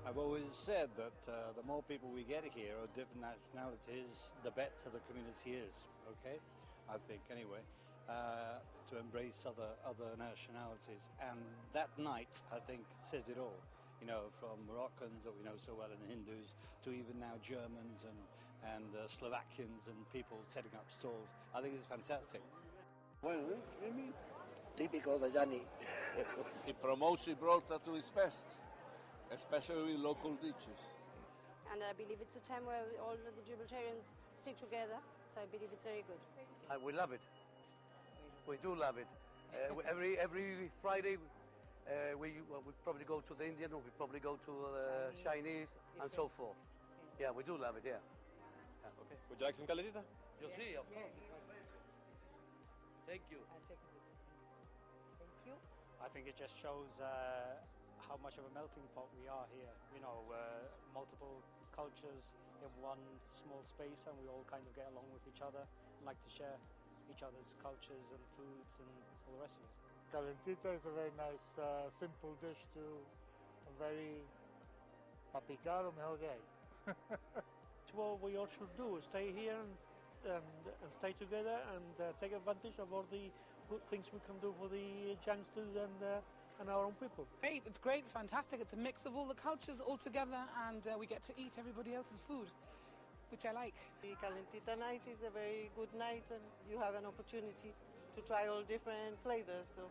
I've always said that the more people we get here of different nationalities, the better the community is, okay? I think, anyway, to embrace other nationalities. And that night, I think, says it all. You know, from Moroccans that we know so well and Hindus to even now Germans and Slovakians and people setting up stalls. I think it's fantastic. Well, I mean, Typical de Gianni. it promotes Gibraltar to its best, especially with local dishes. And I believe it's a time where all of the Gibraltarians stick together, so I believe it's very good. We love it. We do love it. Every Friday, we probably go to the Indian, or we probably go to the Chinese, and so forth. Yeah, we do love it, yeah. Okay. Would you like some calentita? You see, of course. Thank you. Thank you. I think it just shows how much of a melting pot we are here. You know, multiple cultures in one small space, and we all kind of get along with each other and like to share each other's cultures and foods and all the rest of it. Calentita is a very nice, simple dish to very papicaro mejor que hay. What we all should do is stay here and stay together and take advantage of all the good things we can do for the youngsters and our own people. Great, it's great, it's fantastic. It's a mix of all the cultures all together, and we get to eat everybody else's food, which I like. The Calentita night is a very good night, and you have an opportunity to try all different flavors. So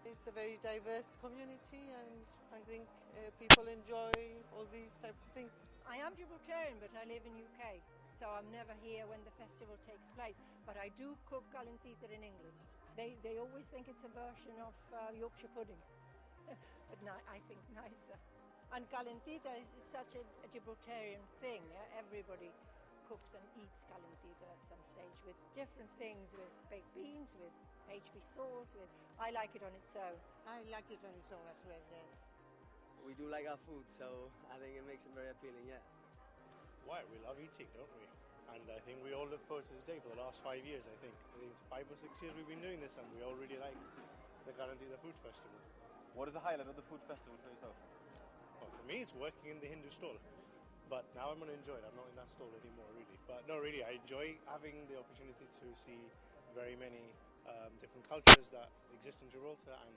it's a very diverse community, and I think people enjoy all these type of things. I am Gibraltarian, but I live in UK, so I'm never here when the festival takes place. But I do cook Calentita in England. They always think it's a version of Yorkshire pudding, but I think nicer. And Calentita is such a Gibraltarian thing. Everybody cooks and eats Calentita at some stage with different things, with baked beans, with HB sauce. I like it on its own. I like it on its own as well, yes. We do like our food, so I think it makes it very appealing, yeah. Why? We love eating, don't we? And I think we all look forward to this day for the last 5 years, I think. I think it's 5 or 6 years we've been doing this, and we all really like the Calentita Food Festival. What is the highlight of the food festival for yourself? Well, for me, it's working in the Hindu stall. But now I'm going to enjoy it. I'm not in that stall anymore, really. But no, really, I enjoy having the opportunity to see very many different cultures that exist in Gibraltar and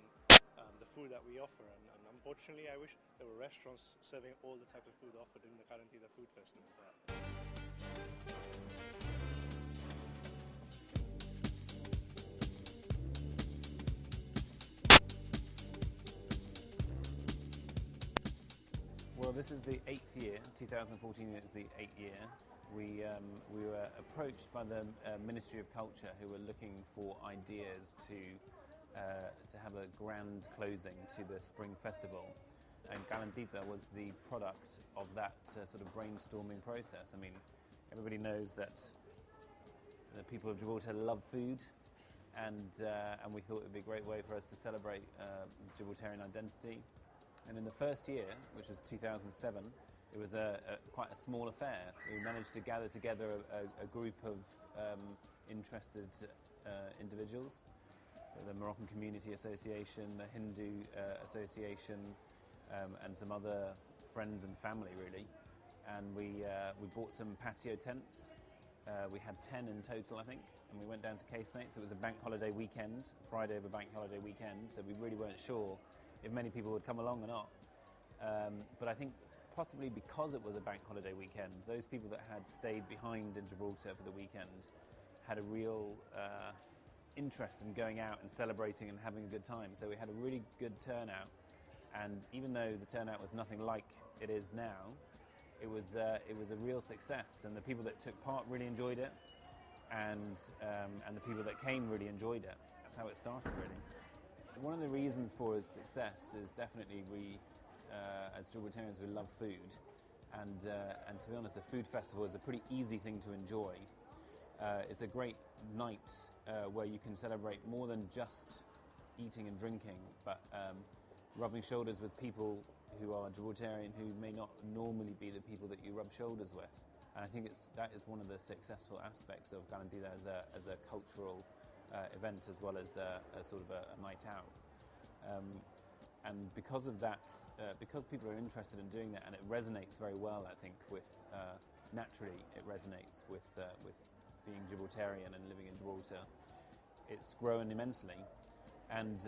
the food that we offer. And unfortunately, I wish there were restaurants serving all the types of food offered in the Calentita Food Festival. Well, this is the 8th year. 2014 is the 8th year. We were approached by the Ministry of Culture, who were looking for ideas to have a grand closing to the Spring Festival, and Calentita was the product of that sort of brainstorming process. I mean, everybody knows that the people of Gibraltar love food, and we thought it would be a great way for us to celebrate Gibraltarian identity. And in the first year, which was 2007, it was quite a small affair. We managed to gather together a group of interested individuals, the Moroccan Community Association, the Hindu Association, and some other friends and family, really. And we bought some patio tents. We had 10 in total, I think, and we went down to Casemates. It was a bank holiday weekend, Friday of a bank holiday weekend, so we really weren't sure if many people would come along or not. But I think possibly because it was a bank holiday weekend, those people that had stayed behind in Gibraltar for the weekend had a real interest in going out and celebrating and having a good time. So we had a really good turnout, and even though the turnout was nothing like it is now, it was a real success, and the people that took part really enjoyed it, and the people that came really enjoyed it. That's how it started, really. One of the reasons for its success is definitely we, as Gibraltarians, we love food, and to be honest, a food festival is a pretty easy thing to enjoy. It's a great night where you can celebrate more than just eating and drinking, but rubbing shoulders with people who are Gibraltarian who may not normally be the people that you rub shoulders with. And I think that is one of the successful aspects of Calentita as a cultural event, as well as a sort of a night out. and because of that, because people are interested in doing that, and it resonates very well, I think, with naturally it resonates with being Gibraltarian and living in Gibraltar. It's grown immensely, and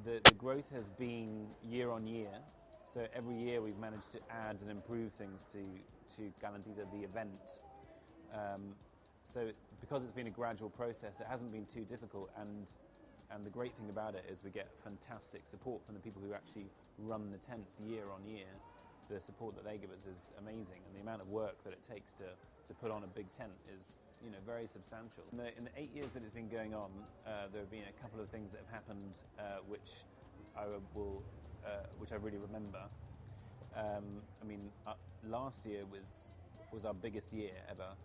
the growth has been year on year. So every year we've managed to add and improve things to Calentita, the event. So because it's been a gradual process, it hasn't been too difficult, and the great thing about it is we get fantastic support from the people who actually run the tents year on year. The support that they give us is amazing, and the amount of work that it takes to put on a big tent is, very substantial. In the 8 years that it's been going on, there have been a couple of things that have happened which I really remember. Last year was our biggest year ever,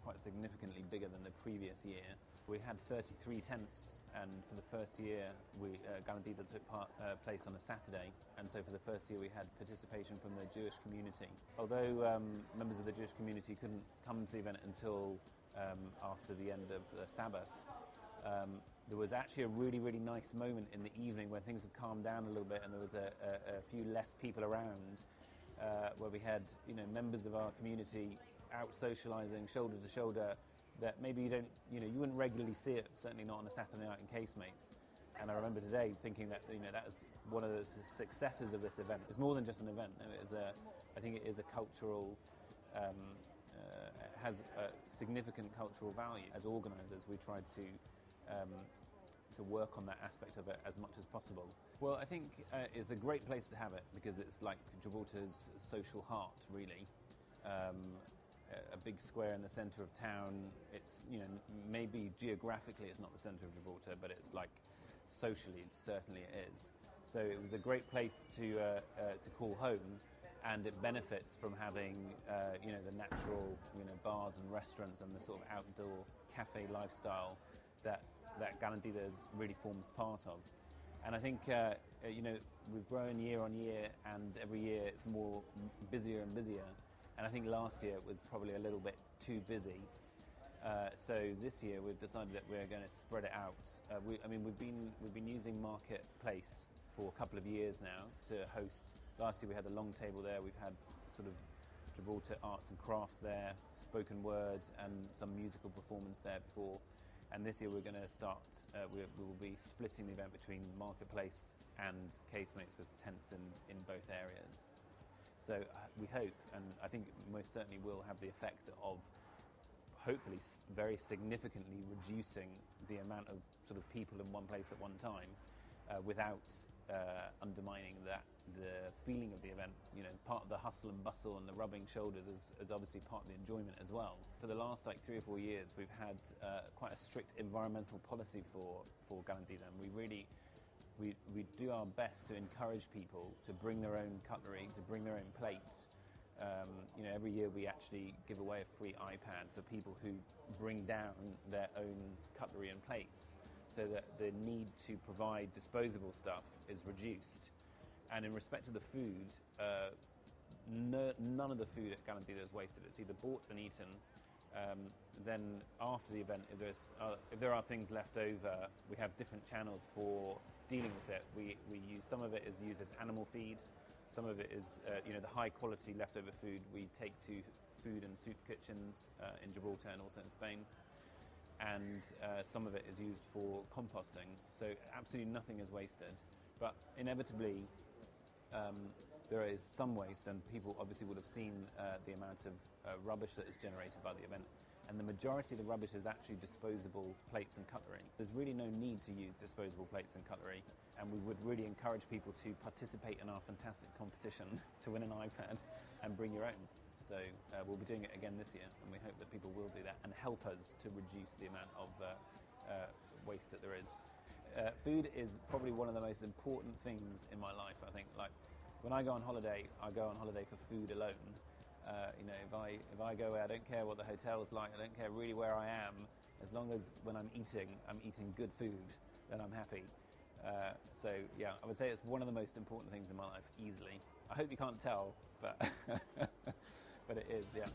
quite significantly bigger than the previous year. We had 33 tents, and for the first year, Calentita took place on a Saturday, and so for the first year we had participation from the Jewish community. Although members of the Jewish community couldn't come to the event until after the end of the Sabbath, there was actually a really, really nice moment in the evening when things had calmed down a little bit and there was a few less people around, where we had members of our community out socialising shoulder to shoulder, that maybe you wouldn't regularly see it, certainly not on a Saturday night in Casemates. And I remember today thinking that that was one of the successes of this event. It's more than just an event. I think it is a cultural, has a significant cultural value. As organisers, we try to work on that aspect of it as much as possible. Well, I think it's a great place to have it because it's like Gibraltar's social heart, really. A big square in the centre of town. It's, maybe geographically it's not the centre of Gibraltar, but it's like socially, certainly it is. So it was a great place to call home, and it benefits from having, the natural, bars and restaurants and the sort of outdoor cafe lifestyle that Calentita really forms part of. And I think, we've grown year on year, and every year it's more busier and busier. And I think last year it was probably a little bit too busy. So this year we've decided that we're going to spread it out. We've been using Marketplace for a couple of years now to host. Last year we had the long table there. We've had sort of Gibraltar arts and crafts there, spoken words, and some musical performance there before. And this year we're going to start. We will be splitting the event between Marketplace and Casemates with tents in both areas. So we hope, and I think most certainly will have the effect of hopefully very significantly reducing the amount of sort of people in one place at one time, without undermining the feeling of the event. Part of the hustle and bustle and the rubbing shoulders is obviously part of the enjoyment as well. For the last 3 or 4 years, we've had quite a strict environmental policy for Calentita, and we do our best to encourage people to bring their own cutlery, to bring their own plates. Every year we actually give away a free iPad for people who bring down their own cutlery and plates, so that the need to provide disposable stuff is reduced. And in respect to the food, none of the food at Calentita is wasted. It's either bought and eaten. Then after the event, if there are things left over, we have different channels for dealing with it. We use, some of it is used as animal feed, some of it is the high quality leftover food we take to food and soup kitchens in Gibraltar and also in Spain, and some of it is used for composting. So absolutely nothing is wasted, but inevitably there is some waste, and people obviously would have seen the amount of rubbish that is generated by the event. And the majority of the rubbish is actually disposable plates and cutlery. There's really no need to use disposable plates and cutlery, and we would really encourage people to participate in our fantastic competition to win an iPad and bring your own. So we'll be doing it again this year, and we hope that people will do that and help us to reduce the amount of waste that there is. Food is probably one of the most important things in my life, I think. Like, when I go on holiday for food alone. If I go away, I don't care what the hotel's like, I don't care really where I am, as long as when I'm eating good food, then I'm happy. So yeah, I would say it's one of the most important things in my life, easily. I hope you can't tell, but but it is, yeah.